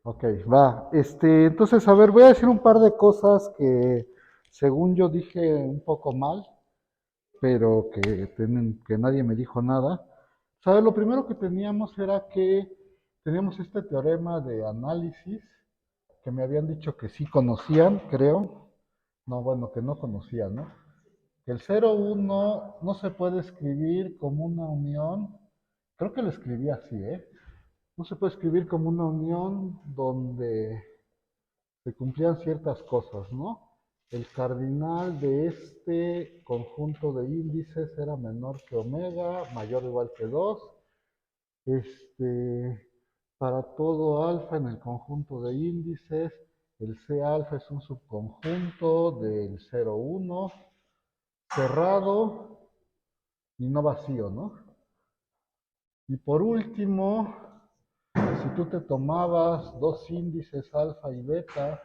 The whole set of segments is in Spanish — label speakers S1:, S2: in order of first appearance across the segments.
S1: Ok, va. Entonces, a ver, voy a decir un par de cosas que según yo dije un poco mal, pero que nadie me dijo nada. ¿Sabes? Lo primero que teníamos era que teníamos este teorema de análisis que me habían dicho que sí conocían, creo. No, bueno, que no conocían, ¿no? Que el 0,1 no se puede escribir como una unión. Creo que lo escribí así, ¿eh? No se puede escribir como una unión donde se cumplían ciertas cosas, ¿no? El cardinal de este conjunto de índices era menor que omega, mayor o igual que 2. Para todo alfa en el conjunto de índices, el C alfa es un subconjunto del 0,1, cerrado y no vacío, ¿no? Y por último, si tú te tomabas dos índices alfa y beta,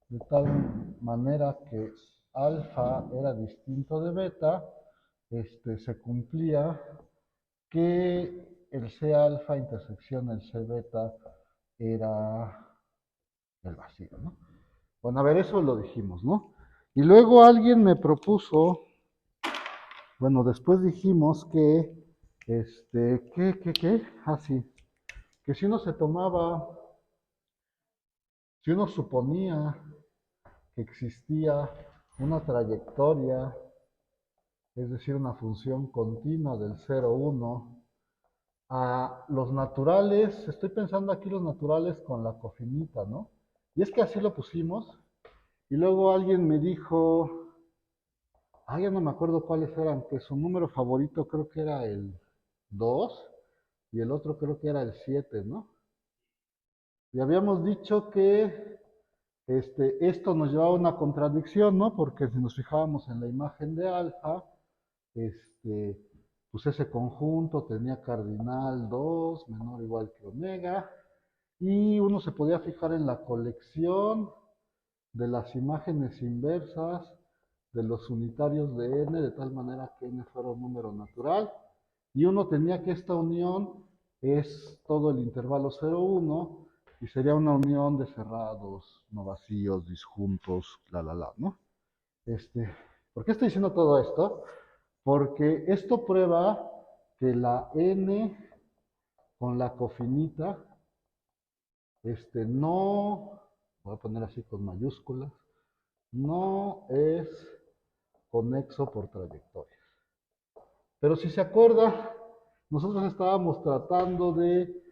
S1: de tal manera que alfa era distinto de beta, se cumplía que el C alfa intersección el C beta era el vacío, ¿no? Bueno, a ver, eso lo dijimos, ¿no? Y luego alguien me propuso, bueno, después dijimos que, ¿qué? Ah, sí, que si uno se tomaba, si uno suponía que existía una trayectoria, es decir, una función continua del 0,1 a los naturales, estoy pensando aquí los naturales con la cofinita, ¿no? Y es que así lo pusimos, y luego alguien me dijo, ya no me acuerdo cuáles eran, que su número favorito creo que era el 2 y el otro creo que era el 7, ¿no? Y habíamos dicho que esto nos llevaba a una contradicción, ¿no? Porque si nos fijábamos en la imagen de alfa, este, pues ese conjunto tenía cardinal 2 menor o igual que omega, y uno se podía fijar en la colección de las imágenes inversas de los unitarios de n, de tal manera que n fuera un número natural, y uno tenía que esta unión es todo el intervalo 0,1 y sería una unión de cerrados, no vacíos, disjuntos, ¿no? ¿Por qué estoy diciendo todo esto? Porque esto prueba que la n con la cofinita, no, voy a poner así con mayúsculas, no es conexo por trayectorias. Pero si se acuerda, nosotros estábamos tratando de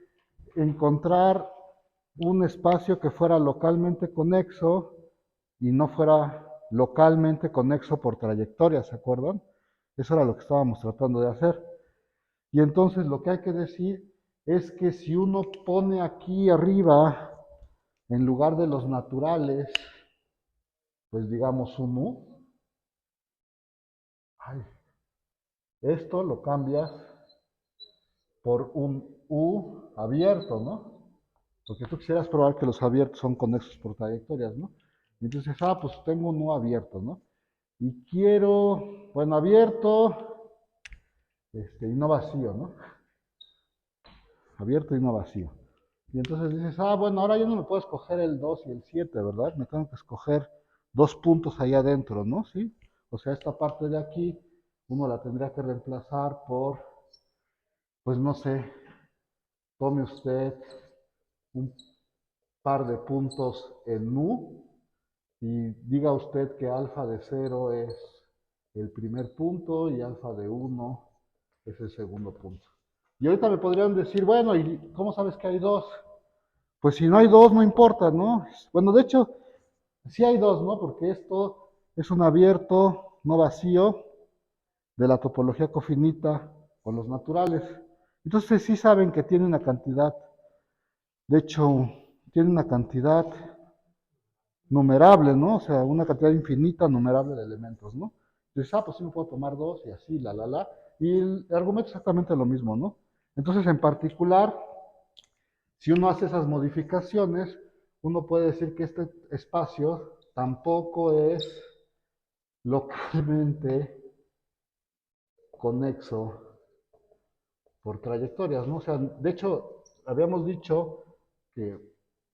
S1: encontrar un espacio que fuera localmente conexo y no fuera localmente conexo por trayectoria, ¿se acuerdan? Eso era lo que estábamos tratando de hacer. Y entonces lo que hay que decir es que si uno pone aquí arriba, en lugar de los naturales, pues digamos un U, ay, esto lo cambias por un U abierto, ¿no? Porque tú quisieras probar que los abiertos son conexos por trayectorias, ¿no? Y entonces, pues tengo un U abierto, ¿no? Y quiero, bueno, abierto, y no vacío, ¿no? Abierto y no vacío. Y entonces dices, bueno, ahora yo no me puedo escoger el 2 y el 7, ¿verdad? Me tengo que escoger dos puntos ahí adentro, ¿no? ¿Sí? O sea, esta parte de aquí, uno la tendría que reemplazar por, pues no sé, tome usted un par de puntos en U y diga usted que alfa de 0 es el primer punto y alfa de 1 es el segundo punto. Y ahorita me podrían decir, bueno, ¿y cómo sabes que hay dos? Pues si no hay dos, no importa, ¿no? Bueno, de hecho, sí hay dos, ¿no? Porque esto es un abierto, no vacío, de la topología cofinita con los naturales. Entonces sí saben que tiene una cantidad, de hecho, tiene una cantidad numerable, ¿no? O sea, una cantidad infinita, numerable de elementos, ¿no? Entonces, pues sí me puedo tomar dos y así, y el argumento es exactamente lo mismo, ¿no? Entonces, en particular, si uno hace esas modificaciones, uno puede decir que este espacio tampoco es localmente conexo por trayectorias, ¿no? O sea, de hecho, habíamos dicho que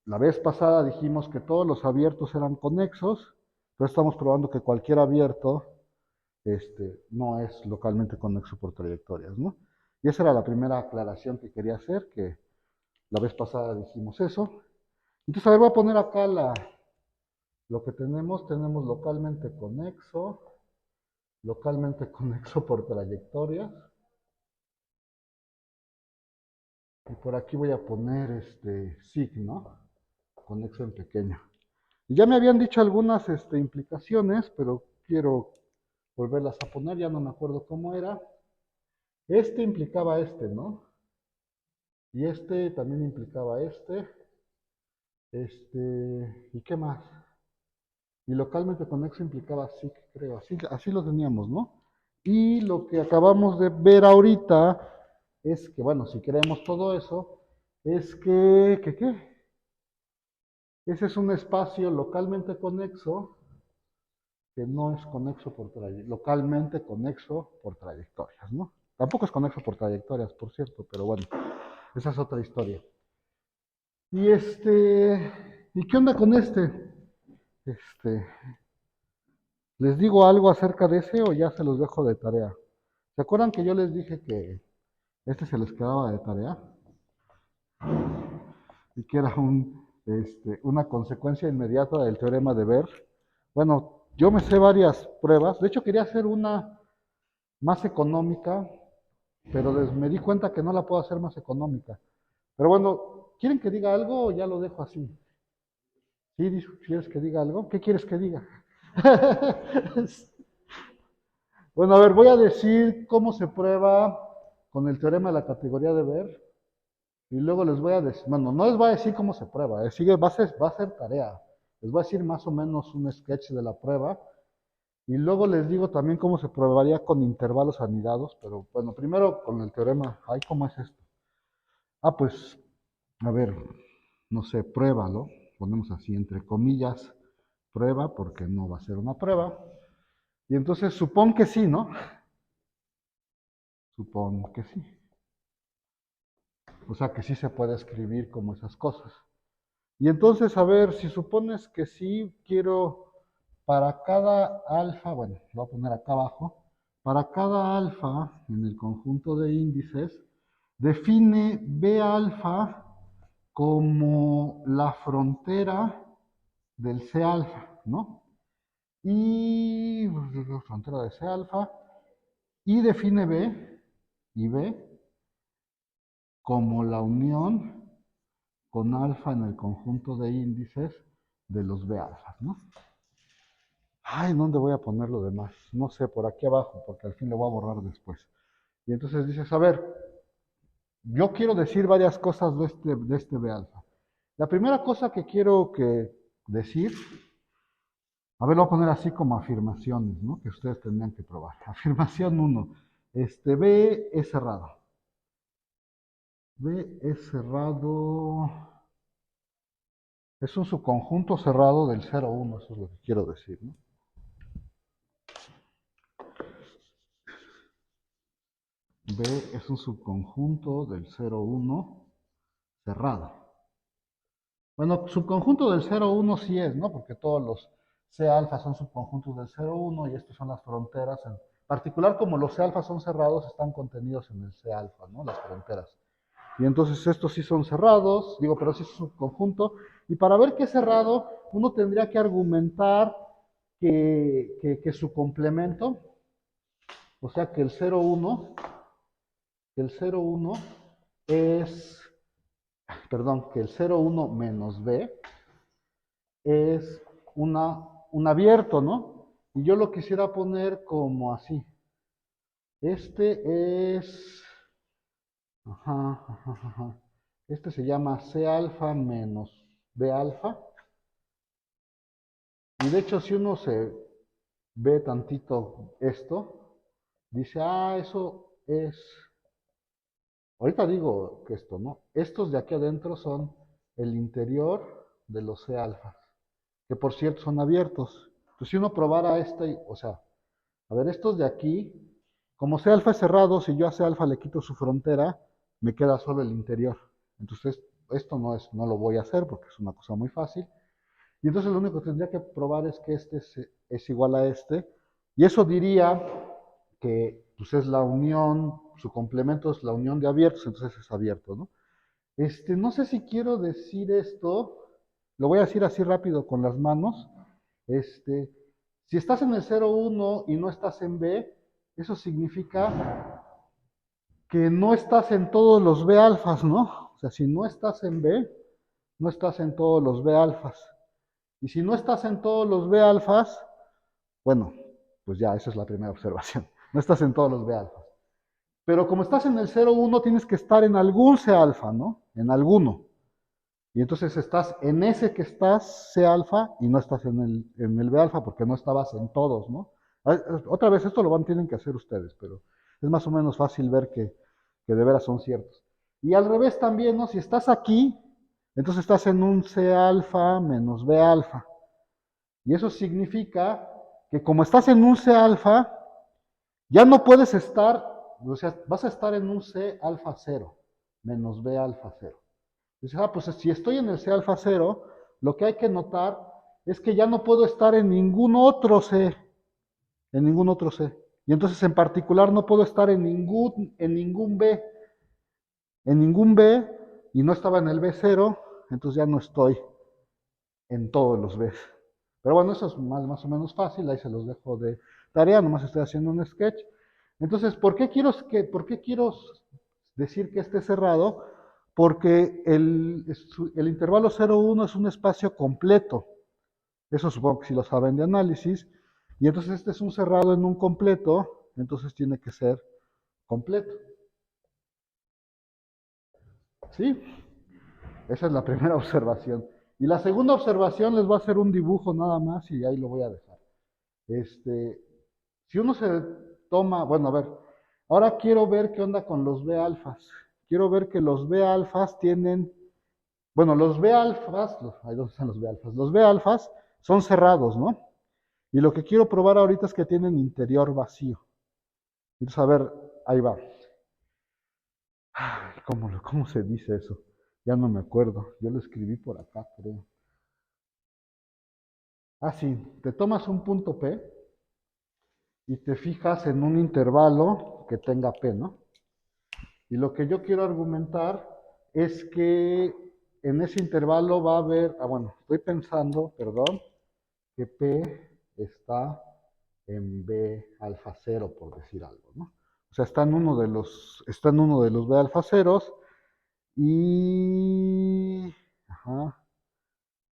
S1: la vez pasada dijimos que todos los abiertos eran conexos, pero estamos probando que cualquier abierto no es localmente conexo por trayectorias, ¿no? Y esa era la primera aclaración que quería hacer, que la vez pasada dijimos eso. Entonces, a ver, voy a poner acá lo que tenemos localmente conexo por trayectorias, y por aquí voy a poner signo, conexo en pequeño. Y ya me habían dicho algunas implicaciones, pero quiero volverlas a poner, ya no me acuerdo cómo era. Este implicaba ¿no? Y este también implicaba ¿y qué más? Y localmente conexo implicaba SIC, creo, así lo teníamos, ¿no? Y lo que acabamos de ver ahorita es que, bueno, si queremos todo eso, es ¿qué? Ese es un espacio localmente conexo que no es conexo por localmente conexo por trayectorias, ¿no? Tampoco es conexo por trayectorias, por cierto, pero bueno, esa es otra historia. Y ¿y qué onda con Este, ¿Les digo algo acerca de ese o ya se los dejo de tarea? ¿Se acuerdan que yo les dije que se les quedaba de tarea? Y que era una consecuencia inmediata del teorema de Ver. Bueno, yo me sé varias pruebas. De hecho, quería hacer una más económica, pero me di cuenta que no la puedo hacer más económica. Pero bueno, ¿quieren que diga algo o ya lo dejo así? ¿Sí? ¿Quieres que diga algo? ¿Qué quieres que diga? Bueno, a ver, voy a decir cómo se prueba con el teorema de la categoría de Ver. Y luego les voy a decir, bueno, no les voy a decir cómo se prueba, va a ser tarea. Les voy a decir más o menos un sketch de la prueba. Y luego les digo también cómo se probaría con intervalos anidados. Pero bueno, primero con el teorema. Ay, ¿cómo es esto? Ah, pues, a ver, no sé, pruébalo. Ponemos así entre comillas, prueba, porque no va a ser una prueba. Y entonces supón que sí, ¿no? Supón que sí. O sea que sí se puede escribir como esas cosas. Y entonces, a ver, si supones que sí, quiero para cada alfa, bueno, lo voy a poner acá abajo, para cada alfa en el conjunto de índices, define B alfa como la frontera del C alfa, ¿no? Y la frontera de C alfa, y define B como la unión con alfa en el conjunto de índices de los B alfas, ¿no? Ay, ¿dónde voy a poner lo demás? No sé, por aquí abajo, porque al fin lo voy a borrar después. Y entonces dices, a ver, yo quiero decir varias cosas de este B alfa. La primera cosa que quiero decir, a ver, lo voy a poner así como afirmaciones, ¿no? Que ustedes tendrían que probar. Afirmación 1. B es cerrado. B es cerrado. Es un subconjunto cerrado del 0,1, eso es lo que quiero decir, ¿no? B es un subconjunto del 0,1 cerrado. Bueno, subconjunto del 0,1 sí es, ¿no? Porque todos los C alfa son subconjuntos del 0,1 y estas son las fronteras. En particular, como los C alfa son cerrados, están contenidos en el C alfa, ¿no? Las fronteras. Y entonces estos sí son cerrados, digo, pero sí es un subconjunto. Y para ver qué es cerrado, uno tendría que argumentar que su complemento, o sea, que el 0,1 es, perdón, que el 0,1 menos B es un abierto, ¿no? Y yo lo quisiera poner como así. Este es, ajá, ajá, ajá. Este se llama C alfa menos B alfa. Y de hecho, si uno se ve tantito esto, dice, eso es, ahorita digo que esto, ¿no? Estos de aquí adentro son el interior de los C alfas, que por cierto son abiertos. Entonces, si uno probara o sea, a ver, estos de aquí, como C alfa es cerrado, si yo a C alfa le quito su frontera, me queda solo el interior. Entonces, esto no lo voy a hacer porque es una cosa muy fácil. Y entonces lo único que tendría que probar es que este es igual a este. Y eso diría que pues, es la unión, su complemento es la unión de abiertos, entonces es abierto, ¿no? No sé si quiero decir esto, lo voy a decir así rápido con las manos. Este, si estás en el 0,1 y no estás en B, eso significa que no estás en todos los B alfas, ¿no? O sea, si no estás en B, no estás en todos los B alfas. Y si no estás en todos los B alfas, bueno, pues ya, esa es la primera observación. No estás en todos los B alfas. Pero como estás en el 0,1, tienes que estar en algún C alfa, ¿no? En alguno. Y entonces estás en ese que estás C alfa y no estás en el B alfa porque no estabas en todos, ¿no? Otra vez, esto tienen que hacer ustedes, pero es más o menos fácil ver que de veras son ciertos. Y al revés también, ¿no? Si estás aquí, entonces estás en un C alfa menos B alfa. Y eso significa que como estás en un C alfa, ya no puedes estar, o sea, vas a estar en un C alfa 0 menos B alfa 0. Dices, pues si estoy en el C alfa 0, lo que hay que notar es que ya no puedo estar en ningún otro C, en ningún otro C. Y entonces en particular no puedo estar en ningún B, y no estaba en el B0, entonces ya no estoy en todos los Bs. Pero bueno, eso es más o menos fácil, ahí se los dejo de tarea, nomás estoy haciendo un sketch. Entonces, ¿por qué quiero decir que esté cerrado? Porque el intervalo 0,1 es un espacio completo. Eso supongo que sí lo saben de análisis. Y entonces este es un cerrado en un completo, entonces tiene que ser completo. ¿Sí? Esa es la primera observación. Y la segunda observación les va a hacer un dibujo nada más y ahí lo voy a dejar. Si uno se toma, bueno, a ver, ahora quiero ver qué onda con los B alfas. Quiero ver que los B alfas tienen, bueno, los B alfas, ahí dónde están los B alfas. Los B alfas son cerrados, ¿no? Y lo que quiero probar ahorita es que tienen interior vacío. Entonces, a ver, ahí va. ¿Cómo se dice eso? Ya no me acuerdo. Yo lo escribí por acá, creo. Ah, sí, te tomas un punto P y te fijas en un intervalo que tenga P, ¿no? Y lo que yo quiero argumentar es que en ese intervalo va a haber, bueno, estoy pensando, perdón, que P está en B alfa 0, por decir algo, ¿no? O sea, está en uno de los B alfa ceros y... Ajá,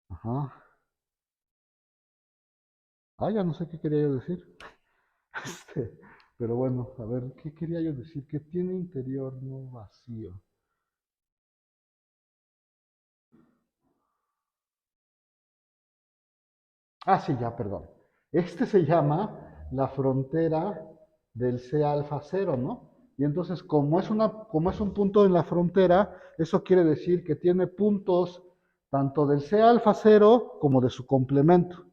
S1: ajá. Ya no sé qué quería yo decir. Este, pero bueno, a ver, ¿qué quería yo decir? Que tiene interior no vacío. Sí, ya, perdón. Este se llama la frontera del C alfa 0, ¿no? Y entonces, como es un punto en la frontera, eso quiere decir que tiene puntos tanto del C alfa 0 como de su complemento.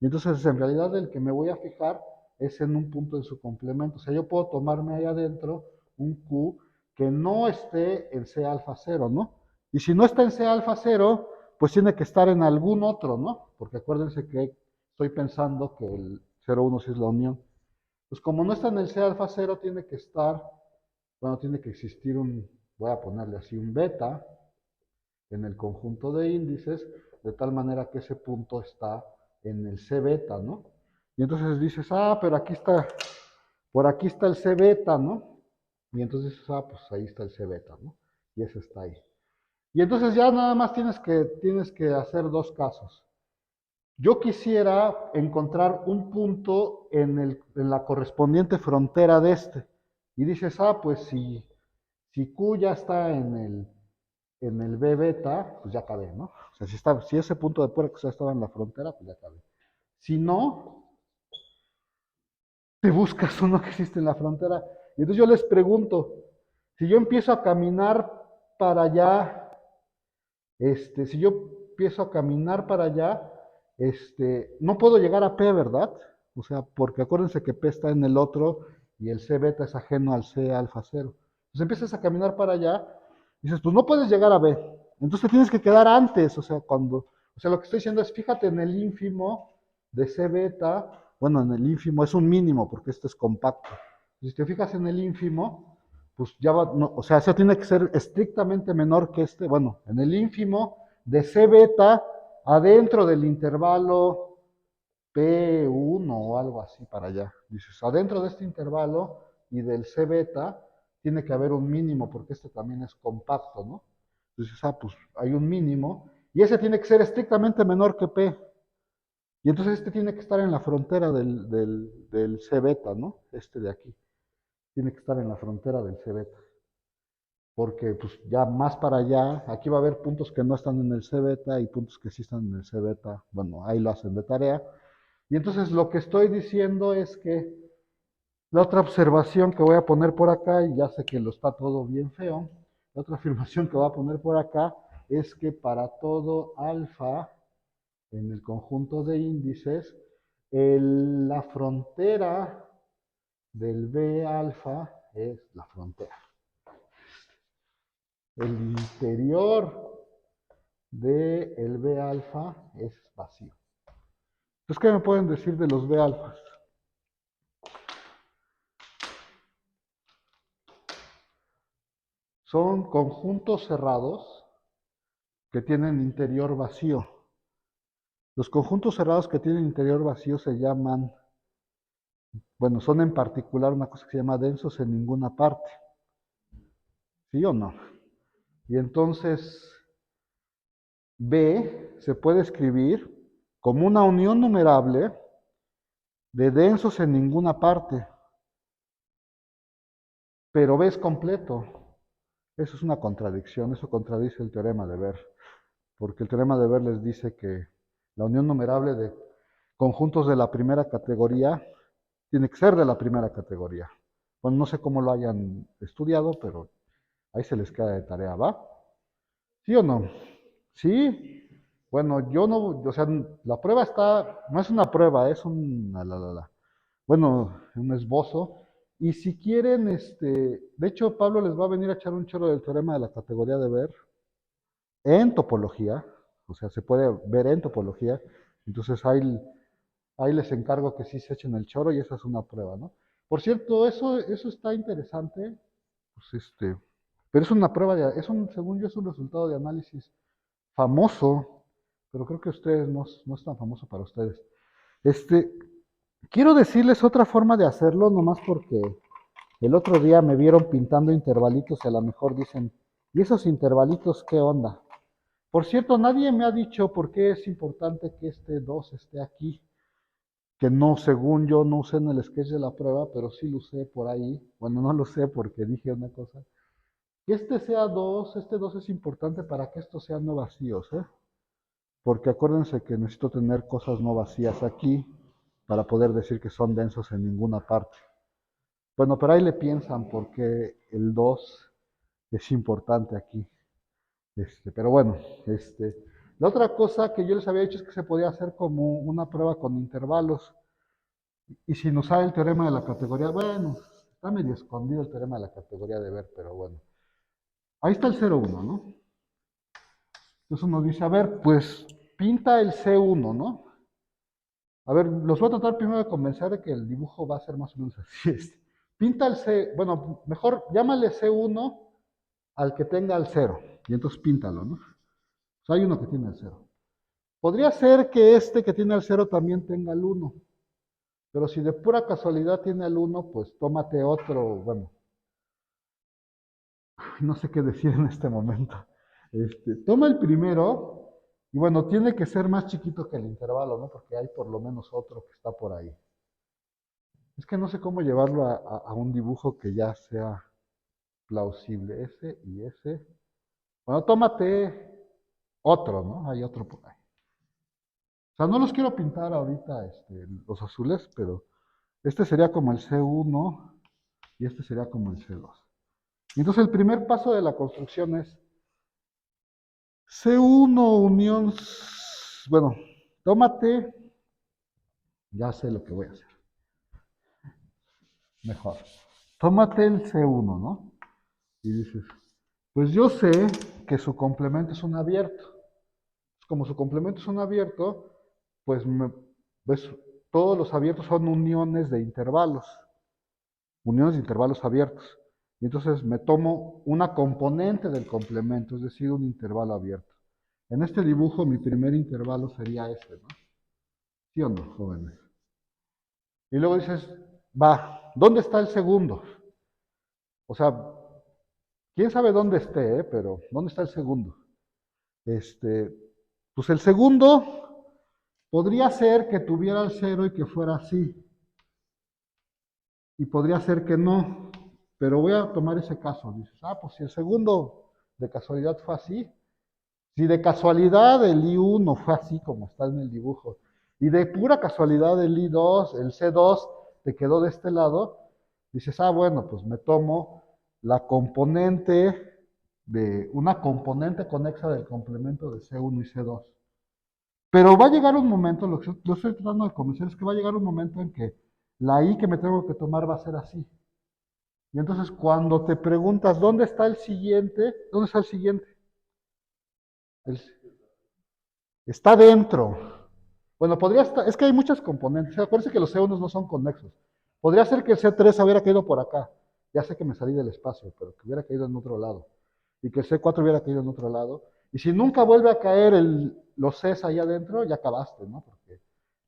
S1: Y entonces, en realidad, el que me voy a fijar es en un punto de su complemento. O sea, yo puedo tomarme ahí adentro un Q que no esté en C alfa 0, ¿no? Y si no está en C alfa 0, pues tiene que estar en algún otro, ¿no? Porque acuérdense que estoy pensando que el 0,1 sí es la unión. Pues como no está en el C alfa 0, tiene que estar, bueno, tiene que existir voy a ponerle así, un beta en el conjunto de índices, de tal manera que ese punto está en el C beta, ¿no? Y entonces dices, pero por aquí está el C beta, ¿no? Y entonces dices, pues ahí está el C beta, ¿no? Y ese está ahí. Y entonces ya nada más tienes que hacer dos casos. Yo quisiera encontrar un punto en la correspondiente frontera de este. Y dices, pues si Q ya está en el B beta, pues ya acabé, ¿no? O sea, si ese punto de puerta ya estaba en la frontera, pues ya acabé. Si no, te buscas uno que existe en la frontera. Y entonces yo les pregunto, si yo empiezo a caminar para allá, si yo empiezo a caminar para allá, no puedo llegar a P, ¿verdad? O sea, porque acuérdense que P está en el otro y el C beta es ajeno al C alfa 0. Entonces empiezas a caminar para allá y dices, pues no puedes llegar a B. Entonces te tienes que quedar antes, o sea, lo que estoy diciendo es, fíjate en el ínfimo de C beta, bueno, en el ínfimo es un mínimo porque este es compacto. Si te fijas en el ínfimo, pues ya va, no, o sea, eso tiene que ser estrictamente menor que este, bueno, en el ínfimo de C beta adentro del intervalo P1 o algo así para allá. Dices, adentro de este intervalo y del C beta tiene que haber un mínimo porque este también es compacto, ¿no? Entonces, pues hay un mínimo y ese tiene que ser estrictamente menor que P. Y entonces este tiene que estar en la frontera del C beta, ¿no? Este de aquí. Tiene que estar en la frontera del C beta. Porque pues ya más para allá, aquí va a haber puntos que no están en el C beta y puntos que sí están en el C beta. Bueno, ahí lo hacen de tarea. Y entonces lo que estoy diciendo es que la otra observación que voy a poner por acá, y ya sé que lo está todo bien feo, la otra afirmación que voy a poner por acá es que para todo alfa en el conjunto de índices, la frontera del B alfa es la frontera. El interior del B alfa es vacío. Entonces, ¿qué me pueden decir de los B alfas? Son conjuntos cerrados que tienen interior vacío. Los conjuntos cerrados que tienen interior vacío se llaman, bueno, son en particular una cosa que se llama densos en ninguna parte. ¿Sí o no? Y entonces B se puede escribir como una unión numerable de densos en ninguna parte, pero B es completo. Eso es una contradicción, eso contradice el teorema de Ver, porque el teorema de Ver les dice que la unión numerable de conjuntos de la primera categoría tiene que ser de la primera categoría. Bueno, no sé cómo lo hayan estudiado, pero ahí se les queda de tarea, ¿va? ¿Sí o no? Sí. Bueno, yo no, o sea, la prueba está, no es una prueba, es bueno, un esbozo. Y si quieren, de hecho, Pablo les va a venir a echar un chorro del teorema de la categoría de ver en topología, o sea, se puede ver en topología. Entonces ahí les encargo que sí se echen el choro y esa es una prueba, ¿no? Por cierto, eso está interesante, pues pero es una prueba según yo, es un resultado de análisis famoso, pero creo que ustedes no es tan famoso para ustedes. Este, quiero decirles otra forma de hacerlo, nomás porque el otro día me vieron pintando intervalitos y a lo mejor dicen, ¿y esos intervalitos qué onda? Por cierto, nadie me ha dicho por qué es importante que este 2 esté aquí, que no, según yo, no usé en el sketch de la prueba, pero sí lo usé por ahí. Bueno, no lo usé porque dije una cosa. Que este sea 2, este 2 es importante para que estos sean no vacíos, ¿eh? Porque acuérdense que necesito tener cosas no vacías aquí para poder decir que son densos en ninguna parte. Bueno, pero ahí le piensan porque el 2 es importante aquí. Pero bueno, la otra cosa que yo les había dicho es que se podía hacer como una prueba con intervalos y sin usar el teorema de la categoría. Bueno, está medio escondido el teorema de la categoría de ver, pero bueno. Ahí está el 0,1, ¿no? Entonces uno dice, a ver, pues pinta el C1, ¿no? A ver, los voy a tratar primero de convencer de que el dibujo va a ser más o menos así. Pinta el C, bueno, mejor llámale C1 al que tenga el 0. Y entonces píntalo, ¿no? O sea, hay uno que tiene el 0. Podría ser que este que tiene el 0 también tenga el 1. Pero si de pura casualidad tiene el 1, pues tómate otro, bueno, no sé qué decir en este momento. Toma el primero y bueno, tiene que ser más chiquito que el intervalo, ¿no? Porque hay por lo menos otro que está por ahí. Es que no sé cómo llevarlo a un dibujo que ya sea plausible. Ese y ese. Bueno, tómate otro, ¿no? Hay otro por ahí. O sea, no los quiero pintar ahorita, los azules, pero este sería como el C1 y este sería como el C2. Y entonces el primer paso de la construcción es C1 unión, bueno, tómate, ya sé lo que voy a hacer, mejor. Tómate el C1, ¿no? Y dices, Pues yo sé que su complemento es un abierto. Como su complemento es un abierto, pues, pues todos los abiertos son uniones de intervalos abiertos. Y entonces me tomo una componente del complemento, es decir, un intervalo abierto. En este dibujo mi primer intervalo sería ese, ¿no? ¿Sí o no, jóvenes? Y luego dices, va, ¿dónde está el segundo? O sea, quién sabe dónde esté, pero ¿dónde está el segundo? Este, pues el segundo podría ser que tuviera el cero y que fuera así. Y podría ser que no, pero voy a tomar ese caso. Dices, pues si el segundo de casualidad fue así, si de casualidad el I1 fue así como está en el dibujo, y de pura casualidad el I2, el C2 te quedó de este lado, dices, bueno, pues me tomo la componente de una componente conexa del complemento de C1 y C2. Pero va a llegar un momento, lo que yo estoy tratando de convencer es que va a llegar un momento en que la I que me tengo que tomar va a ser así. Y entonces cuando te preguntas, ¿dónde está el siguiente? ¿Dónde está el siguiente? El- está dentro. Bueno, podría estar, es que hay muchas componentes. Acuérdense que los C1 no son conexos. Podría ser que el C3 hubiera caído por acá. Ya sé que me salí del espacio, pero que hubiera caído en otro lado. Y que el C4 hubiera caído en otro lado. Y si nunca vuelve a caer los Cs ahí adentro, ya acabaste, ¿no? Porque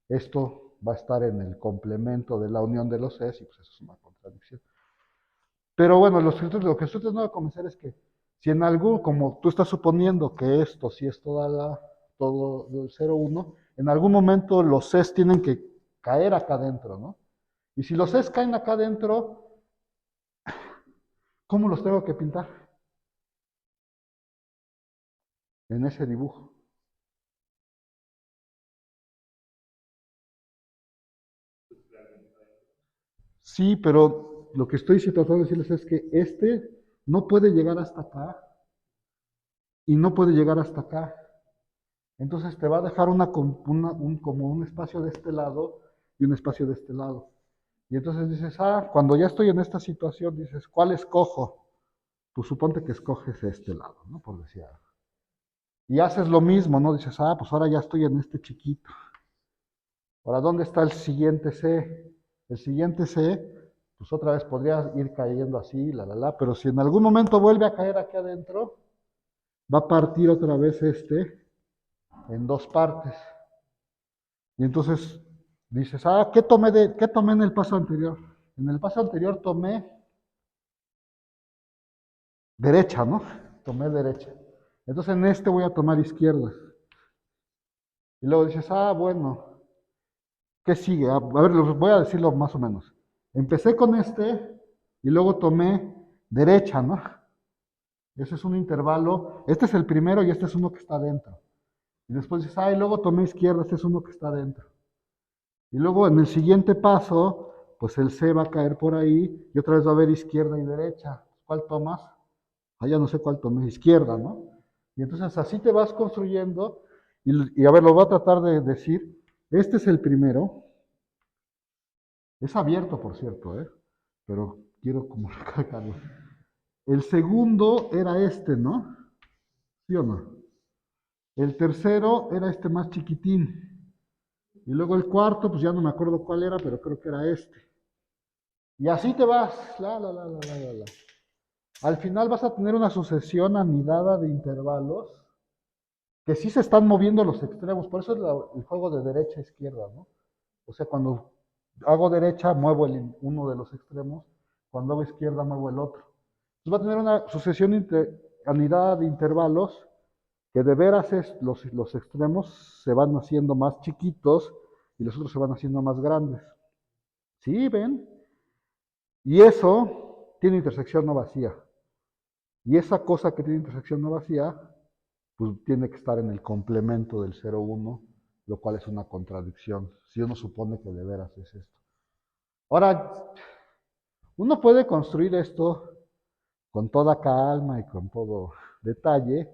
S1: esto va a estar en el complemento de la unión de los Cs y pues eso es una contradicción. Pero bueno, lo que estoy tratando de convencer es que si en algún, como tú estás suponiendo que esto, si es todo el 0,1, en algún momento los Cs tienen que caer acá adentro, ¿no? Y si los Cs caen acá adentro, ¿cómo los tengo que pintar? En ese dibujo. Sí, pero lo que estoy tratando de decirles es que este no puede llegar hasta acá y no puede llegar hasta acá. Entonces te va a dejar como un espacio de este lado y un espacio de este lado. Y entonces dices, cuando ya estoy en esta situación, dices, ¿cuál escojo? Pues suponte que escoges este lado, ¿no? Por decir algo. Y haces lo mismo, ¿no? Dices, pues ahora ya estoy en este chiquito. Ahora, ¿dónde está el siguiente C? El siguiente C, pues otra vez podría ir cayendo así, pero si en algún momento vuelve a caer aquí adentro, va a partir otra vez este en dos partes. Y entonces dices, ¿qué tomé en el paso anterior? En el paso anterior tomé derecha, ¿no? Tomé derecha. Entonces en este voy a tomar izquierda. Y luego dices, bueno, ¿qué sigue? A ver, voy a decirlo más o menos. Empecé con este y luego tomé derecha, ¿no? Ese es un intervalo. Este es el primero y este es uno que está dentro. Y después dices, y luego tomé izquierda, este es uno que está dentro. Y luego en el siguiente paso, pues el C va a caer por ahí y otra vez va a haber izquierda y derecha. ¿Cuál tomas? Ya no sé cuál tomé, izquierda, ¿no? Y entonces así te vas construyendo y a ver, lo voy a tratar de decir. Este es el primero. Es abierto, por cierto, ¿eh? Pero quiero como recalcarlo. El segundo era este, ¿no? ¿Sí o no? El tercero era este más chiquitín. Y luego el cuarto, pues ya no me acuerdo cuál era, pero creo que era este. Y así te vas, la. Al final vas a tener una sucesión anidada de intervalos que sí se están moviendo los extremos. Por eso es el juego de derecha a izquierda, ¿no? O sea, cuando hago derecha, muevo uno de los extremos. Cuando hago izquierda, muevo el otro. Entonces va a tener una sucesión anidada de intervalos que de veras los extremos se van haciendo más chiquitos y los otros se van haciendo más grandes. ¿Sí? ¿Ven? Y eso tiene intersección no vacía. Y esa cosa que tiene intersección no vacía, pues tiene que estar en el complemento del 0,1, lo cual es una contradicción, si uno supone que de veras es esto. Ahora, uno puede construir esto con toda calma y con todo detalle,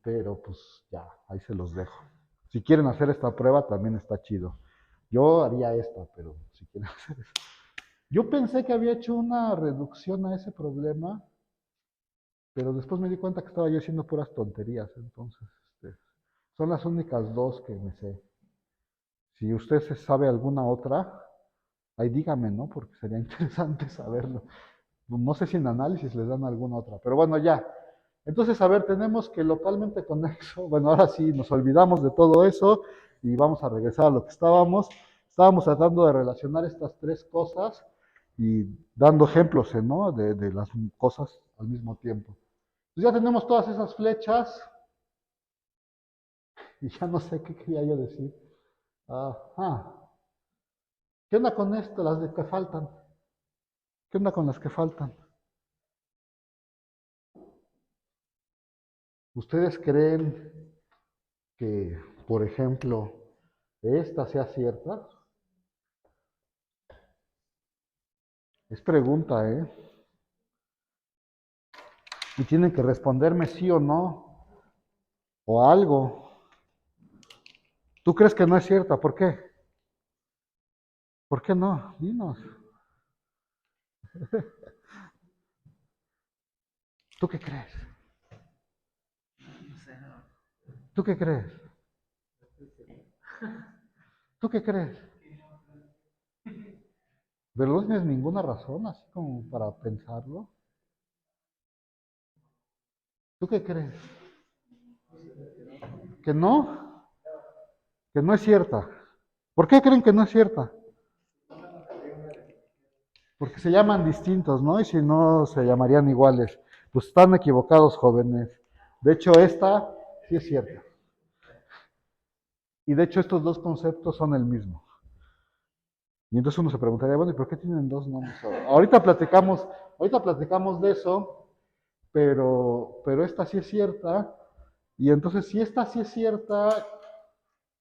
S1: pero pues ya, ahí se los dejo. Si quieren hacer esta prueba, también está chido. Yo haría esta, pero si quieren hacer eso. Yo pensé que había hecho una reducción a ese problema pero después me di cuenta que estaba yo haciendo puras tonterías, entonces son las únicas dos que me sé. Si usted se sabe alguna otra, ahí dígame, ¿no? Porque sería interesante saberlo. No sé si en análisis les dan alguna otra, pero bueno, ya. Entonces, a ver, tenemos que localmente conexo, bueno, ahora sí nos olvidamos de todo eso y vamos a regresar a lo que estábamos. Estábamos tratando de relacionar estas tres cosas y dando ejemplos, ¿no? De las cosas al mismo tiempo. Pues ya tenemos todas esas flechas y ya no sé qué quería yo decir. Ajá. ¿Qué onda con esto, las de que faltan? ¿Qué onda con las que faltan? ¿Ustedes creen que, por ejemplo, esta sea cierta? Es pregunta, ¿eh? Y tienen que responderme sí o no, o algo. ¿Tú crees que no es cierta? ¿Por qué? ¿Por qué no? Dinos. ¿Tú qué crees? ¿Tú qué crees? ¿Tú qué crees? Pero no tienes ninguna razón así como para pensarlo. ¿Tú qué crees? ¿Que no? ¿Que no es cierta? ¿Por qué creen que no es cierta? Porque se llaman distintos, ¿no? Y si no, se llamarían iguales. Pues están equivocados, jóvenes. De hecho, esta sí es cierta. Y de hecho, estos dos conceptos son el mismo. Y entonces uno se preguntaría, bueno, ¿y por qué tienen dos nombres? Ahorita platicamos de eso, pero esta sí es cierta. Y entonces, si esta sí es cierta,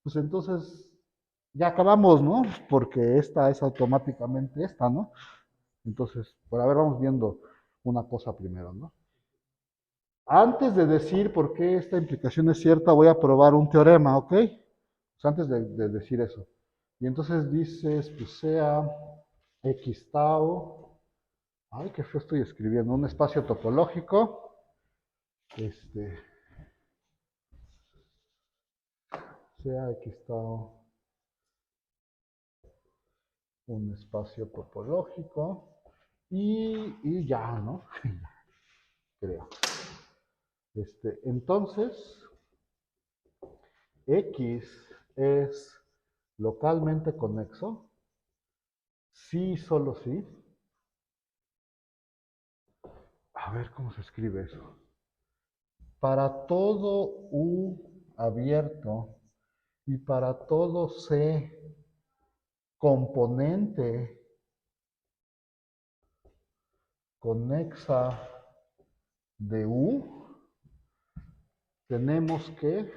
S1: pues entonces ya acabamos, ¿no? Porque esta es automáticamente esta, ¿no? Entonces, por a ver, vamos viendo una cosa primero, ¿no? Antes de decir por qué esta implicación es cierta, voy a probar un teorema, ¿ok? Pues antes de decir eso. Y entonces dices, pues sea x tau, ay, qué feo estoy escribiendo, un espacio topológico, este, sea x tau un espacio topológico y ya, ¿no? Creo. Entonces, X es localmente conexo, sí, solo sí. A ver cómo se escribe eso. Para todo U abierto y para todo C componente conexa de U, tenemos que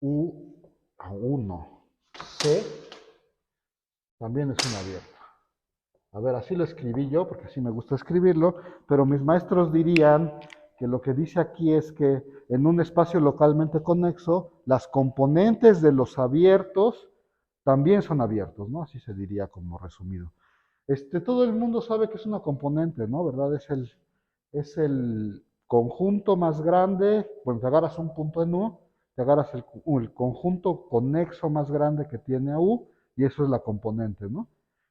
S1: U a 1. C también es un abierto. A ver, así lo escribí yo, porque así me gusta escribirlo, pero mis maestros dirían que lo que dice aquí es que en un espacio localmente conexo, las componentes de los abiertos también son abiertos, ¿no? Así se diría como resumido. Todo el mundo sabe que es una componente, ¿no? ¿Verdad? Es el conjunto más grande, bueno, te agarras un punto en U, te agarras el conjunto conexo más grande que tiene a U, y eso es la componente, ¿no?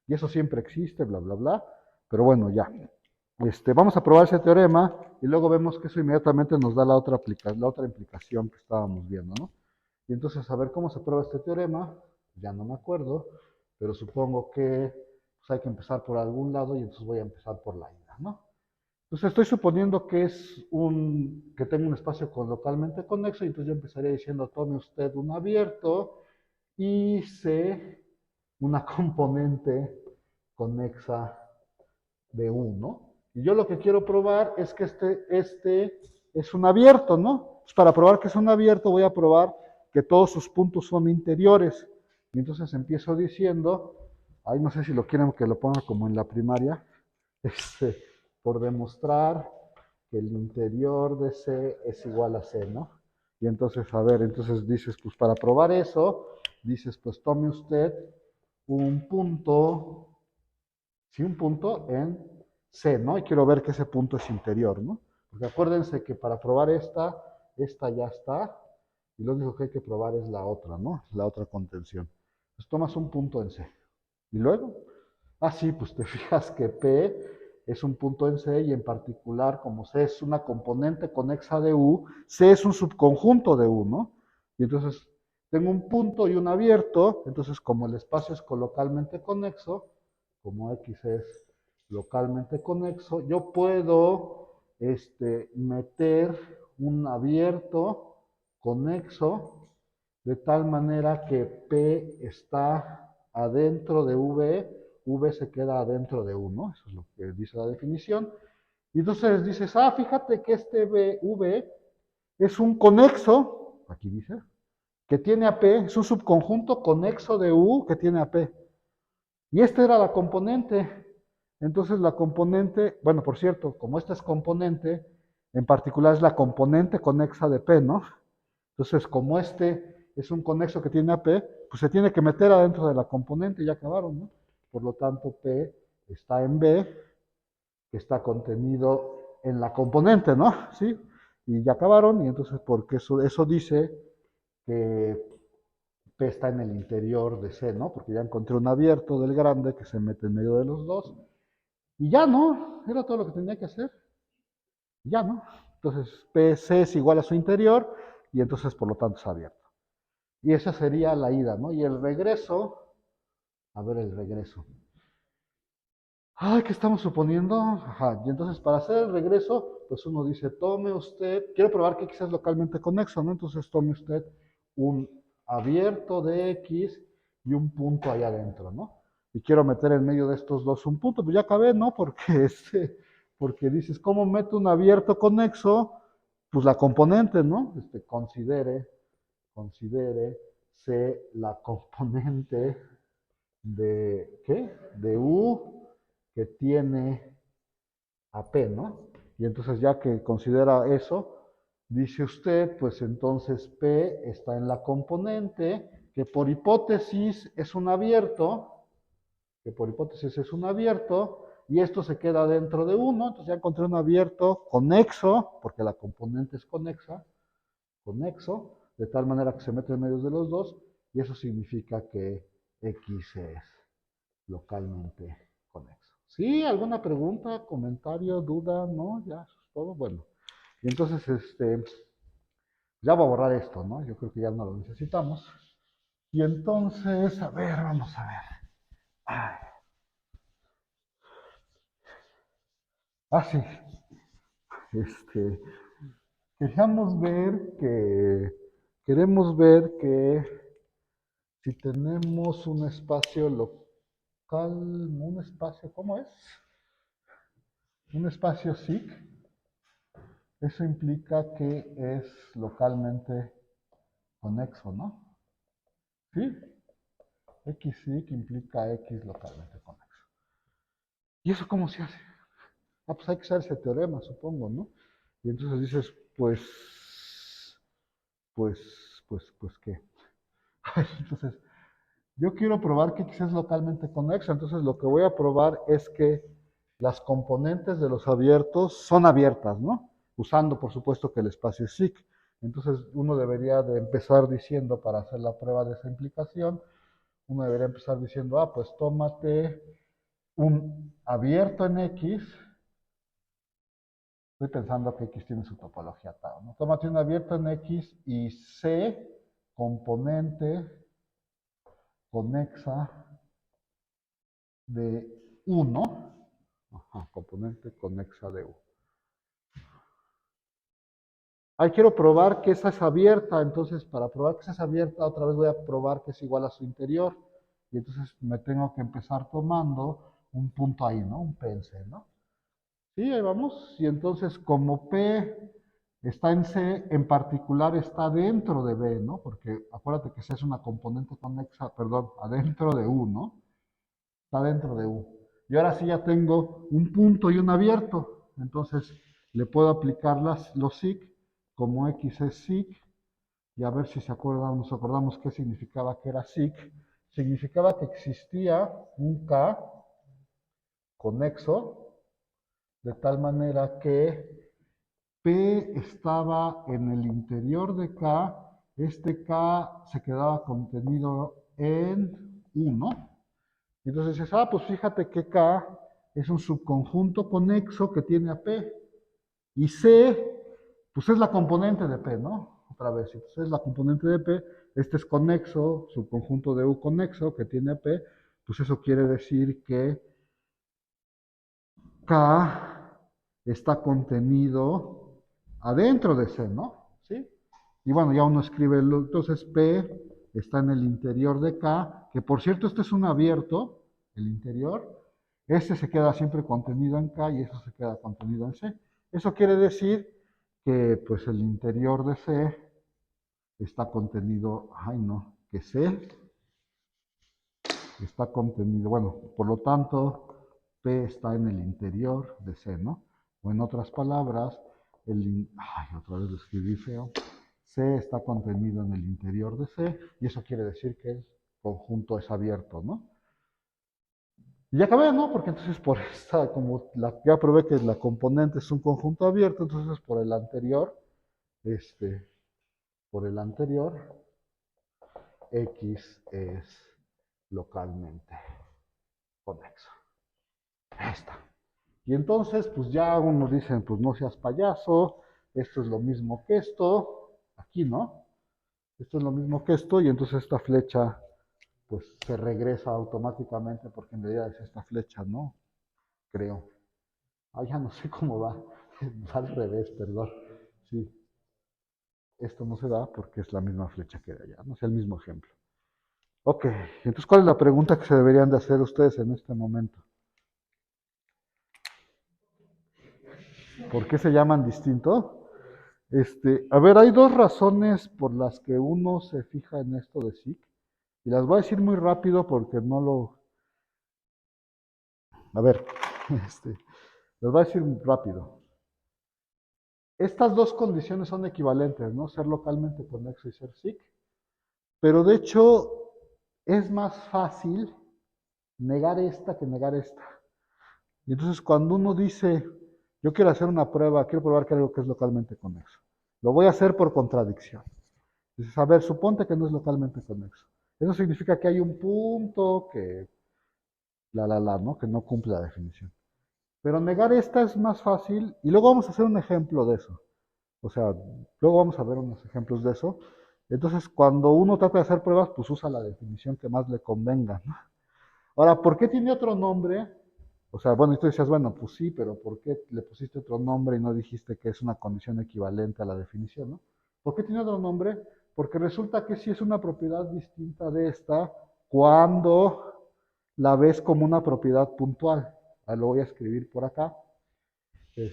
S1: Y eso siempre existe, bla, bla, bla. Pero bueno, ya. Vamos a probar ese teorema y luego vemos que eso inmediatamente nos da la otra implicación que estábamos viendo, ¿no? Y entonces, a ver cómo se prueba este teorema, ya no me acuerdo, pero supongo que pues, hay que empezar por algún lado y entonces voy a empezar por la ida, ¿no? Entonces estoy suponiendo que que tengo un espacio localmente conexo y entonces yo empezaría diciendo, tome usted un abierto y C una componente conexa de U, ¿no? Y yo lo que quiero probar es que este es un abierto, ¿no? Pues para probar que es un abierto voy a probar que todos sus puntos son interiores. Y entonces empiezo diciendo, ay, no sé si lo quieren que lo ponga como en la primaria, este, por demostrar que el interior de C es igual a C, ¿no? Y entonces, a ver, entonces dices, pues para probar eso, dices, pues tome usted un punto, sí, un punto en C, ¿no? Y quiero ver que ese punto es interior, ¿no? Porque acuérdense que para probar esta ya está, y lo único que hay que probar es la otra, ¿no? La otra contención. Entonces tomas un punto en C. ¿Y luego? Ah, sí, pues te fijas que P es un punto en C y en particular, como C es una componente conexa de U, C es un subconjunto de U, ¿no? Y entonces tengo un punto y un abierto, entonces como el espacio es localmente conexo, como X es localmente conexo, yo puedo meter un abierto conexo de tal manera que P está adentro de V se queda adentro de U, ¿no? Eso es lo que dice la definición. Y entonces dices, ah, fíjate que este V es un conexo, aquí dice, que tiene a P, es un subconjunto conexo de U que tiene a P. Y esta era la componente. Entonces la componente, bueno, por cierto, como esta es componente, en particular es la componente conexa de P, ¿no? Entonces, como este es un conexo que tiene a P, pues se tiene que meter adentro de la componente y ya acabaron, ¿no? Por lo tanto, P está en B, que está contenido en la componente, ¿no? ¿Sí? Y ya acabaron, y entonces, porque eso dice que P está en el interior de C, ¿no? Porque ya encontré un abierto del grande que se mete en medio de los dos. Y ya, ¿no? Era todo lo que tenía que hacer. Ya, ¿no? Entonces, PC es igual a su interior y entonces, por lo tanto, es abierto. Y esa sería la ida, ¿no? Y el regreso, a ver el regreso. Ay, ¿qué estamos suponiendo? Ajá, y entonces para hacer el regreso, pues uno dice, tome usted, quiero probar que X es localmente conexo, ¿no? Entonces tome usted un abierto de X y un punto ahí adentro, ¿no? Y quiero meter en medio de estos dos un punto, pues ya acabé, ¿no? Porque, porque dices, ¿cómo meto un abierto conexo? Pues la componente, ¿no? Considere C la componente de, ¿qué? De U que tiene a P, ¿no? Y entonces ya que considera eso, dice usted, pues entonces P está en la componente, que por hipótesis es un abierto, que por hipótesis es un abierto, y esto se queda dentro de uno, entonces ya encontré un abierto conexo, porque la componente es conexo, de tal manera que se mete en medio de los dos, y eso significa que X es localmente conexo. ¿Sí? ¿Alguna pregunta, comentario, duda? ¿No? ¿Ya eso es todo? Bueno, y entonces, ya voy a borrar esto, ¿no? Yo creo que ya no lo necesitamos. Y entonces, a ver, vamos a ver. Ay. Ah, sí. Este, queremos ver que si tenemos un espacio local, un espacio, ¿cómo es? Un espacio SIC, eso implica que es localmente conexo, ¿no? ¿Sí? XY que implica X localmente conexo. ¿Y eso cómo se hace? Ah, pues hay que usar ese teorema, supongo, ¿no? Y entonces dices, pues, ¿qué? Entonces, yo quiero probar que X es localmente conexo, entonces lo que voy a probar es que las componentes de los abiertos son abiertas, ¿no? Usando, por supuesto, que el espacio es SIC. Entonces, uno debería de empezar diciendo, para hacer la prueba de esa implicación, uno debería empezar diciendo, ah, pues tómate un abierto en X, estoy pensando que X tiene su topología Tao, ¿no? Tómate un abierto en X y C, componente conexa de 1, componente conexa de U. Ahí quiero probar que esa es abierta, entonces para probar que esa es abierta, otra vez voy a probar que es igual a su interior. Y entonces me tengo que empezar tomando un punto ahí, ¿no? Un pense, ¿no? Sí, ahí vamos. Y entonces como P está en C, en particular está dentro de B, ¿no? Porque acuérdate que C es una componente conexa, perdón, adentro de U, ¿no? Está dentro de U. Y ahora sí ya tengo un punto y un abierto. Entonces le puedo aplicar los SIC, como X es SIC, y a ver si se acuerdan, nos acordamos qué significaba que era SIC. Significaba que existía un K conexo de tal manera que P estaba en el interior de K, este K se quedaba contenido en 1. Entonces dices, pues fíjate que K es un subconjunto conexo que tiene a P. Y C, pues es la componente de P, ¿no? Otra vez, entonces es la componente de P, este es conexo, subconjunto de U conexo que tiene P, pues eso quiere decir que K está contenido adentro de C, ¿no? ¿Sí? Y bueno, ya uno escribe, entonces P está en el interior de K, que por cierto este es un abierto, el interior, este se queda siempre contenido en K y eso se queda contenido en C. Eso quiere decir que pues el interior de C está contenido, que C está contenido, bueno, por lo tanto, P está en el interior de C, ¿no? O en otras palabras, otra vez lo escribí feo. C está contenido en el interior de C, y eso quiere decir que el conjunto es abierto, ¿no? Y ya acabé, ¿no? Porque entonces por esta, ya probé que la componente es un conjunto abierto, entonces por el anterior, por el anterior, X es localmente conexo. Ahí está. Y entonces, pues ya unos dicen, pues no seas payaso, esto es lo mismo que esto, aquí, ¿no? Esto es lo mismo que esto, y entonces esta flecha, pues se regresa automáticamente, porque en realidad es esta flecha, ¿no? Creo. Ya no sé cómo va. Va al revés, perdón. Sí, esto no se da porque es la misma flecha que de allá, no es el mismo ejemplo. Ok, entonces, ¿cuál es la pregunta que se deberían de hacer ustedes en este momento? ¿Por qué se llaman distinto? A ver, hay dos razones por las que uno se fija en esto de SIC, y las voy a decir muy rápido porque no lo... A ver, las voy a decir rápido. Estas dos condiciones son equivalentes, ¿no? Ser localmente conexo y ser SIC, pero de hecho es más fácil negar esta que negar esta. Y entonces cuando uno dice, yo quiero hacer una prueba, quiero probar que algo que es localmente conexo, lo voy a hacer por contradicción. Dices, a ver, suponte que no es localmente conexo. Eso significa que hay un punto que, ¿no? Que no cumple la definición. Pero negar esta es más fácil y luego vamos a hacer un ejemplo de eso. O sea, luego vamos a ver unos ejemplos de eso. Entonces, cuando uno trata de hacer pruebas, pues usa la definición que más le convenga, ¿no? Ahora, ¿por qué tiene otro nombre? O sea, bueno, y tú decías, bueno, pues sí, pero ¿por qué le pusiste otro nombre y no dijiste que es una condición equivalente a la definición, ¿no? ¿Por qué tiene otro nombre? Porque resulta que sí es una propiedad distinta de esta cuando la ves como una propiedad puntual. Lo voy a escribir por acá. ¿Qué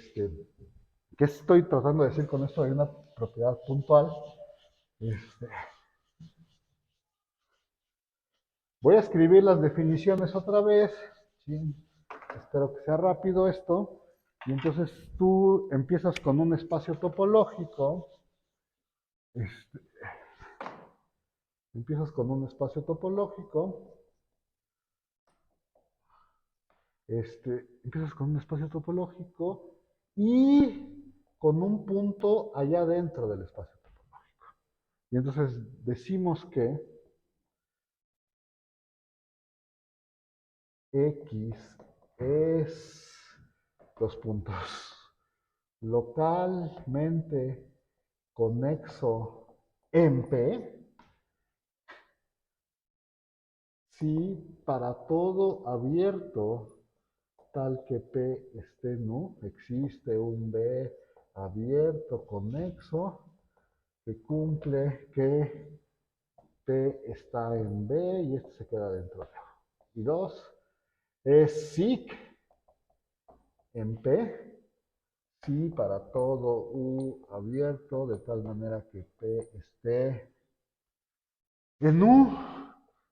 S1: estoy tratando de decir con esto de una propiedad puntual? Este, Voy a escribir las definiciones otra vez. ¿Sí? Espero que sea rápido esto. Y entonces tú empiezas con un espacio topológico. Este, Empiezas con un espacio topológico. Empiezas con un espacio topológico y con un punto allá dentro del espacio topológico. Y entonces decimos que X es los puntos localmente conexo en P si para todo abierto tal que P esté en U, existe un B abierto conexo que cumple que P está en B y este se queda dentro de U. Y dos, es SIC en P si para todo U abierto de tal manera que P esté en U,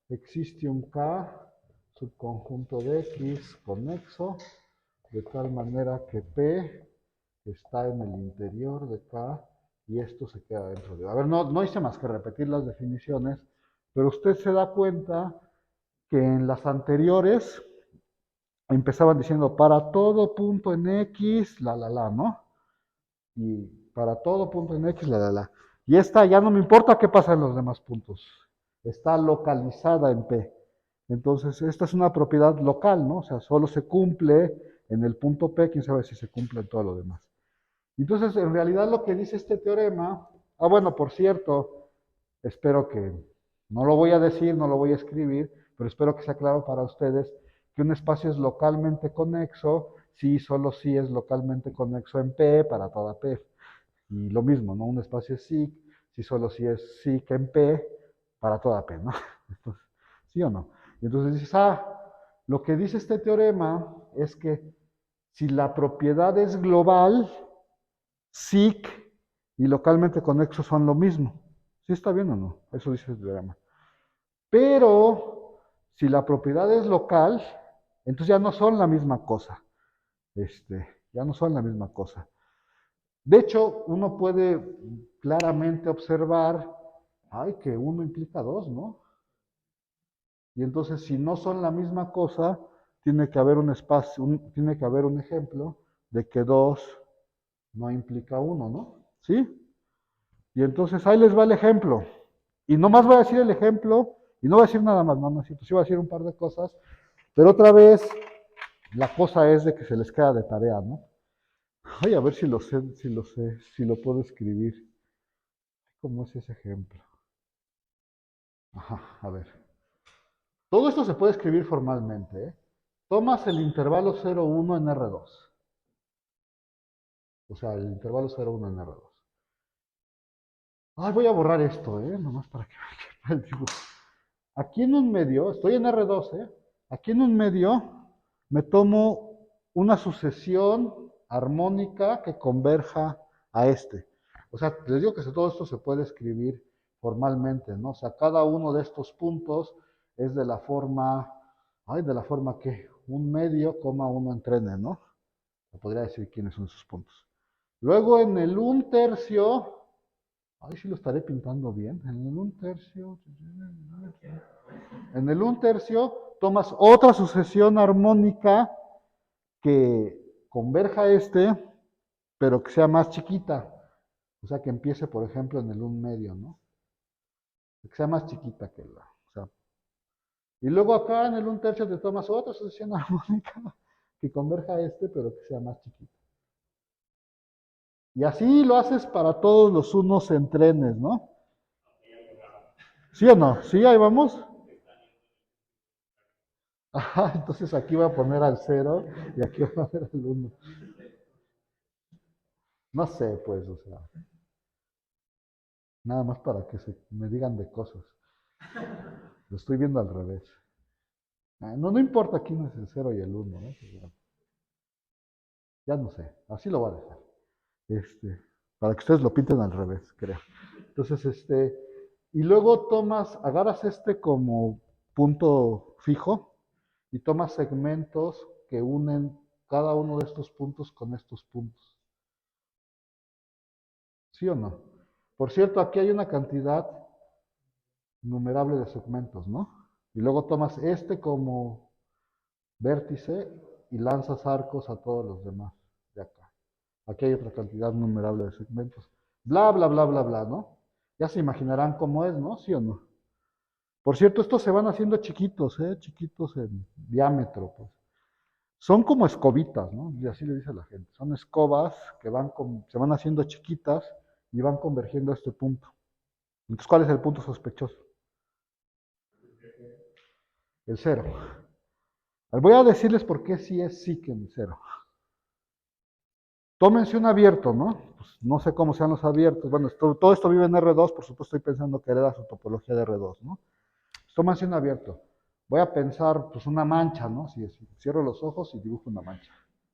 S1: existe un K subconjunto de X conexo de tal manera que P está en el interior de K y esto se queda dentro de U. A ver, no hice más que repetir las definiciones, pero usted se da cuenta que en las anteriores empezaban diciendo para todo punto en X, ¿no? Y para todo punto en X, Y esta ya no me importa qué pasa en los demás puntos. Está localizada en P. Entonces, esta es una propiedad local, ¿no? O sea, solo se cumple en el punto P, quién sabe si se cumple en todo lo demás. Entonces, en realidad lo que dice este teorema, bueno, por cierto, espero que, no lo voy a decir, no lo voy a escribir, pero espero que sea claro para ustedes que un espacio es localmente conexo si solo si es localmente conexo en P para toda P. Y lo mismo, ¿no? Un espacio es SIC si solo si es SIC en P para toda P, ¿no? Entonces, ¿sí o no? Y entonces dices, lo que dice este teorema es que si la propiedad es global, SIC y localmente conexo son lo mismo. ¿Sí está bien o no? Eso dice el teorema. Pero si la propiedad es local, entonces ya no son la misma cosa. Ya no son la misma cosa. De hecho, uno puede claramente observar, que uno implica dos, ¿no? Y entonces, si no son la misma cosa, tiene que haber un espacio, tiene que haber un ejemplo de que dos no implica uno, ¿no? ¿Sí? Y entonces ahí les va el ejemplo. Y nomás voy a decir el ejemplo, y no voy a decir nada más, no, sí voy a decir un par de cosas, pero otra vez, la cosa es de que se les queda de tarea, ¿no? Ay, a ver si lo sé, si lo puedo escribir. ¿Cómo es ese ejemplo? Ajá, a ver. Todo esto se puede escribir formalmente, ¿eh? Tomas el intervalo 0,1 en R2. O sea, el intervalo 0,1 en R2. Ay, voy a borrar esto, ¿eh? Nomás para que me quepa el dibujo. Aquí en un medio, estoy en R2, ¿eh? Aquí en un medio me tomo una sucesión armónica que converja a este. O sea, les digo que todo esto se puede escribir formalmente, ¿no? O sea, cada uno de estos puntos es de la forma, de la forma que un medio, coma uno entre n, ¿no? Podría decir quiénes son esos puntos. Luego en el un tercio, sí lo estaré pintando bien, en el un tercio, en el un tercio tomas otra sucesión armónica que converja a este, pero que sea más chiquita. O sea, que empiece, por ejemplo, en el un medio, ¿no? Que sea más chiquita que la. O sea, y luego acá en el un tercio te tomas otra sucesión armónica que converja a este, pero que sea más chiquita. Y así lo haces para todos los unos en trenes, ¿no? ¿Sí o no? ¿Sí? Ahí vamos. Ajá, entonces aquí voy a poner al 0 y aquí voy a poner al 1. No sé, pues, o sea, nada más para que me digan de cosas. Lo estoy viendo al revés. No importa quién es el 0 y el 1, ¿no? Ya no sé, así lo voy a dejar. Para que ustedes lo pinten al revés, creo. Entonces, y luego agarras este como punto fijo y tomas segmentos que unen cada uno de estos puntos con estos puntos. ¿Sí o no? Por cierto, aquí hay una cantidad numerable de segmentos, ¿no? Y luego tomas este como vértice y lanzas arcos a todos los demás de acá. Aquí hay otra cantidad numerable de segmentos. Bla, bla, bla, bla, bla, ¿no? Ya se imaginarán cómo es, ¿no? ¿Sí o no? Por cierto, estos se van haciendo chiquitos, ¿eh? Chiquitos en diámetro, pues. Son como escobitas, ¿no? Y así le dice la gente. Son escobas que se van haciendo chiquitas y van convergiendo a este punto. Entonces, ¿cuál es el punto sospechoso? El cero. Voy a decirles por qué sí es sí que el cero. Tómense un abierto, ¿no? Pues no sé cómo sean los abiertos. Bueno, todo esto vive en R2, por supuesto estoy pensando que hereda su topología de R2, ¿no? Pues tómense un abierto. Voy a pensar, pues, una mancha, ¿no? Si cierro los ojos y dibujo una mancha.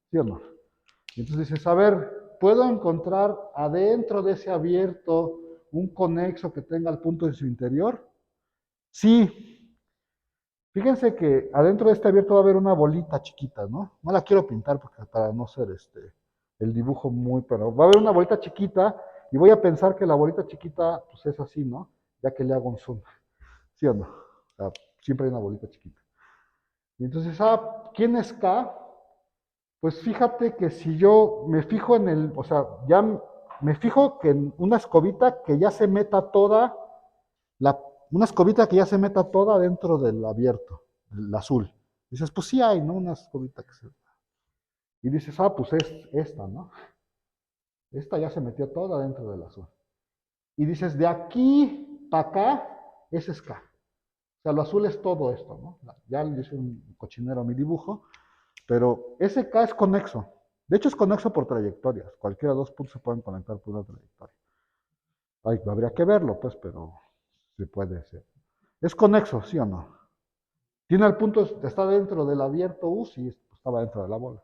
S1: ¿Sí o no? Y entonces dices, a ver, ¿puedo encontrar adentro de ese abierto un conexo que tenga el punto en su interior? Sí. Fíjense que adentro de este abierto va a haber una bolita chiquita, ¿no? No la quiero pintar porque para no ser el dibujo muy, pero va a haber una bolita chiquita y voy a pensar que la bolita chiquita pues es así, ¿no? Ya que le hago un zoom. ¿Sí o no? O sea, siempre hay una bolita chiquita. Y entonces, ¿quién es K? Pues fíjate que si yo me fijo en el, o sea, ya me fijo que en una escobita que ya se meta toda, la, una escobita que ya se meta toda dentro del abierto, el azul. Dices, pues sí hay, ¿no? Una escobita que se... Y dices, pues es esta, ¿no? Esta ya se metió toda dentro del azul. Y dices, de aquí para acá, ese es K. O sea, lo azul es todo esto, ¿no? Ya le hice un cochinero a mi dibujo, pero ese K es conexo. De hecho, es conexo por trayectorias. Cualquiera de dos puntos se pueden conectar por una trayectoria. Ay, habría que verlo, pues, pero se puede ser. ¿Es conexo, sí o no? Tiene el punto, está dentro del abierto U, sí, estaba dentro de la bola.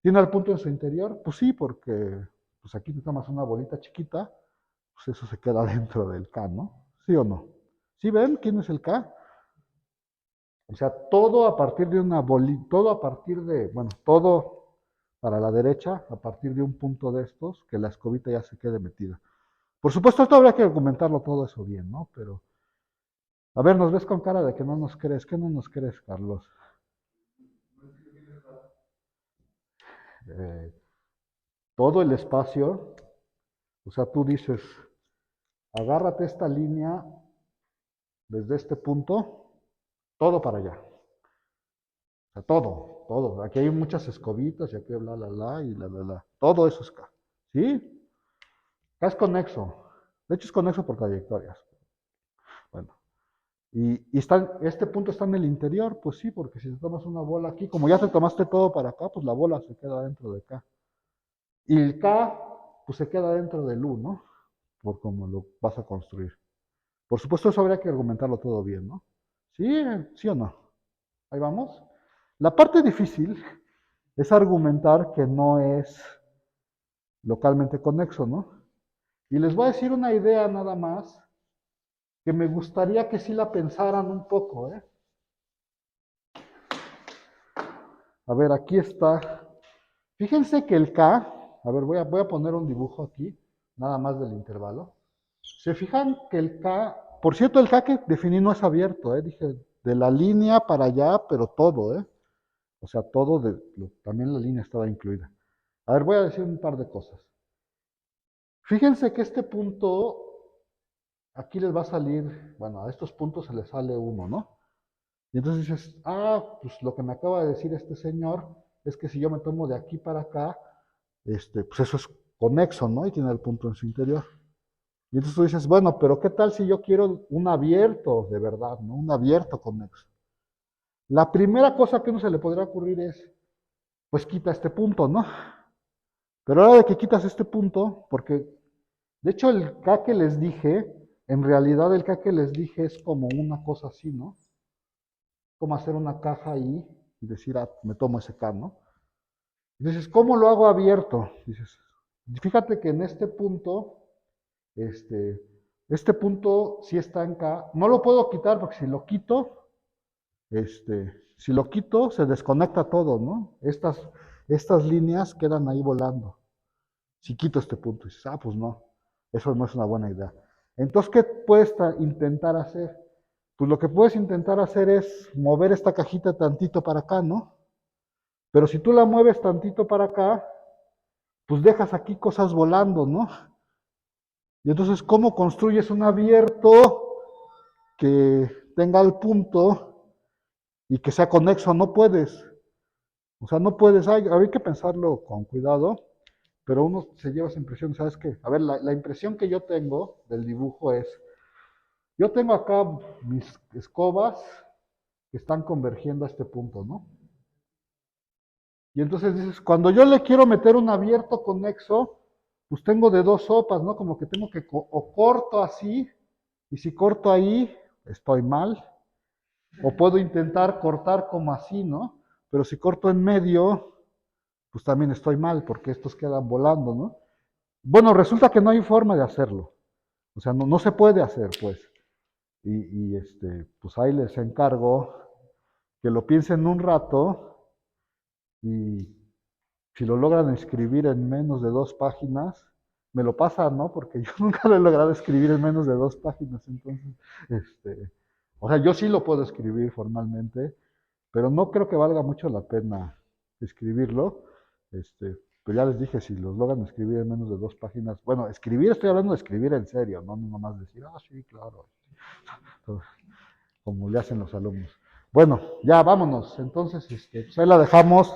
S1: ¿Tiene el punto en su interior? Pues sí, porque pues aquí tomas una bolita chiquita, pues eso se queda dentro del K, ¿no? ¿Sí o no? ¿Sí ven quién es el K? O sea, todo a partir de una bolita, todo a partir de, bueno, todo para la derecha, a partir de un punto de estos, que la escobita ya se quede metida. Por supuesto, esto habría que argumentarlo todo eso bien, ¿no? Pero, a ver, nos ves con cara de que no nos crees. ¿Qué no nos crees, Carlos? Eh, todo el espacio, o sea, tú dices, agárrate esta línea desde este punto, todo para allá. O sea, todo, todo. Aquí hay muchas escobitas y aquí y la. Todo eso es K. ¿Sí? K es conexo. De hecho, es conexo por trayectorias. Bueno. Este punto está en el interior, pues sí, porque si te tomas una bola aquí, como ya te tomaste todo para acá, pues la bola se queda dentro de K. Y el K, pues se queda dentro del U, ¿no? Por cómo lo vas a construir. Por supuesto, eso habría que argumentarlo todo bien, ¿no? ¿Sí? ¿Sí o no? Ahí vamos. La parte difícil es argumentar que no es localmente conexo, ¿no? Y les voy a decir una idea nada más que me gustaría que sí la pensaran un poco, ¿eh? A ver, aquí está. Fíjense que el K, a ver, voy a poner un dibujo aquí, nada más del intervalo. Se fijan que el K, por cierto, el K que definí no es abierto, dije, de la línea para allá, pero todo, o sea, todo, también la línea estaba incluida. A ver, voy a decir un par de cosas. Fíjense que este punto, aquí les va a salir, bueno, a estos puntos se les sale uno, ¿no? Y entonces dices, pues lo que me acaba de decir este señor es que si yo me tomo de aquí para acá, pues eso es conexo, ¿no? Y tiene el punto en su interior. Y entonces tú dices, bueno, pero ¿qué tal si yo quiero un abierto de verdad, ¿no? Un abierto conexo. La primera cosa que a uno se le podría ocurrir es, pues quita este punto, ¿no? Pero ahora de que quitas este punto, porque de hecho el K que les dije, en realidad el K que les dije es como una cosa así, ¿no? Como hacer una caja ahí y decir, me tomo ese K, ¿no? Y dices, ¿cómo lo hago abierto? Dices, fíjate que en este punto, este, este punto sí está en K. No lo puedo quitar porque si lo quito, se desconecta todo, ¿no? Estas líneas quedan ahí volando. Si quito este punto, dices, pues no, eso no es una buena idea. Entonces, ¿qué puedes intentar hacer? Pues lo que puedes intentar hacer es mover esta cajita tantito para acá, ¿no? Pero si tú la mueves tantito para acá, pues dejas aquí cosas volando, ¿no? Y entonces, ¿cómo construyes un abierto que tenga el punto y que sea conexo? No puedes. O sea, no puedes. Hay que pensarlo con cuidado, pero uno se lleva esa impresión, ¿sabes qué? A ver, la impresión que yo tengo del dibujo es, yo tengo acá mis escobas que están convergiendo a este punto, ¿no? Y entonces dices, cuando yo le quiero meter un abierto conexo, pues tengo de dos sopas, ¿no? Como que tengo que, o corto así, y si corto ahí, estoy mal. O puedo intentar cortar como así, ¿no? Pero si corto en medio, pues también estoy mal, porque estos quedan volando, ¿no? Bueno, resulta que no hay forma de hacerlo. O sea, no se puede hacer, pues. Pues ahí les encargo que lo piensen un rato y si lo logran escribir en menos de 2 páginas, me lo pasan, ¿no? Porque yo nunca lo he logrado escribir en menos de 2 páginas, entonces, o sea, yo sí lo puedo escribir formalmente, pero no creo que valga mucho la pena escribirlo. Pero ya les dije, si los logran escribir en menos de 2 páginas, bueno, escribir, estoy hablando de escribir en serio, no nomás decir, sí, claro, como le hacen los alumnos. Bueno, ya vámonos. Entonces, pues ahí la dejamos.